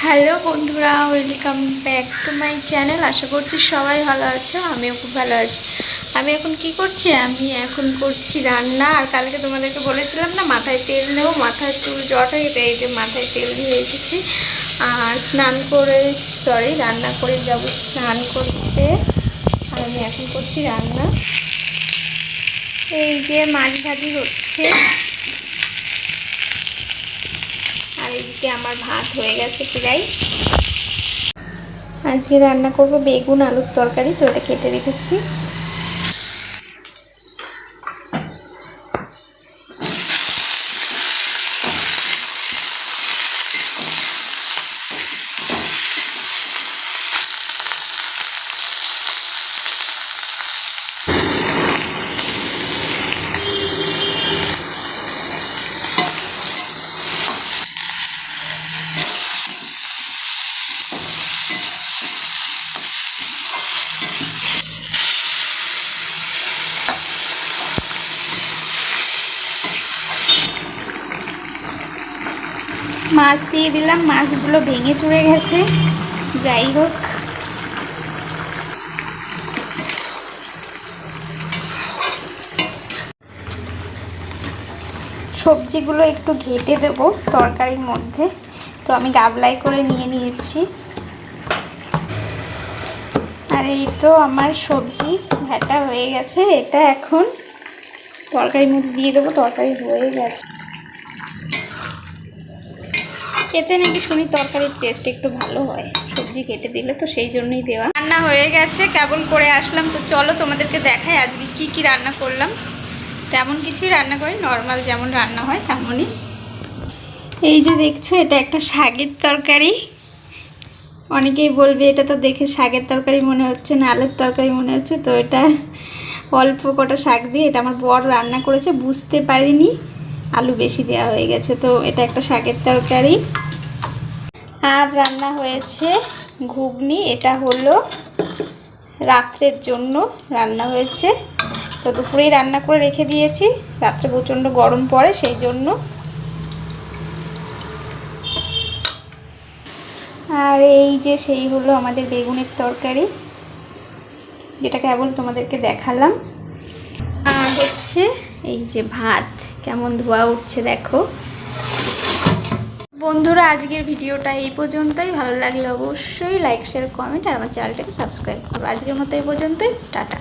Hello বন্ধুরা, welcome back to my channel. আশা করছি সবাই ভালো আছো, আমিও খুব ভালো আছি। আমি এখন কি করছি, আমি এখন করছি রান্না। আর কালকে তোমাদেরকে বলেছিলাম না মাথায় তেল নেবো, মাথায় চুল জট হয়ে গেছে, এই যে মাথায় তেল দিয়ে এসেছি। আর স্নান করে রান্না করে যাবো স্নান করতে। আর আমি এখন করছি রান্না। এই যে মাছ ভাজি হচ্ছে, আর এইদিকে আমার ভাত হয়ে গেছে প্রায়। আজকে রান্না করব বেগুন আলুর তরকারি, তো এটা কেটে রেখেছি। মাছ দিয়ে দিলাম, মাছগুলো ভেঙে চুড়ে গেছে। যাই হোক, সবজিগুলো একটু ঘেটে দেব তরকারির মধ্যে, তো আমি গাবলাই করে নিয়ে নিয়েছি। আর এই তো আমার সবজি ঘাটা হয়ে গেছে, এটা এখন তরকারির মধ্যে দিয়ে দেবো। তরকারি হয়ে গেছে, এতে নাকি শুনি তরকারির টেস্ট একটু ভালো হয় সবজি কেটে দিলে, তো সেই জন্যই দেওয়া। রান্না হয়ে গেছে, কেবল করে আসলাম। তো চলো তোমাদেরকে দেখাই আজকে কি কি রান্না করলাম। তেমন কিছুই রান্না করি, নর্মাল যেমন রান্না হয় তেমনই। এই যে দেখছো, এটা একটা শাকের তরকারি। অনেকেই বলবে এটা তো দেখে শাকের তরকারি মনে হচ্ছে না, আলুর তরকারি মনে হচ্ছে। তো এটা অল্প কটা শাক দিয়ে, এটা আমার বর রান্না করেছে, বুঝতে পারিনি আলু বেশি দেওয়া হয়ে গেছে। তো এটা একটা শাকের তরকারি। আর রান্না হয়েছে ঘুগনি, এটা হলো রাত্রের জন্য রান্না হয়েছে। তো দুপুরেই রান্না করে রেখে দিয়েছি, রাত্রে প্রচণ্ড গরম পড়ে সেই জন্য। আর এই যে সেই হলো আমাদের বেগুনের তরকারি, যেটা কেবল তোমাদেরকে দেখালাম। আর হচ্ছে এই যে ভাত, কেমন ধোয়া উঠছে দেখো। বন্ধুরা, আজকের ভিডিওটা এই পর্যন্তই। ভালো লাগলে অবশ্যই লাইক শেয়ার কমেন্ট আর আমার চ্যানেলটাকে সাবস্ক্রাইব করো। আজকের মতো এই পর্যন্তই, টাটা।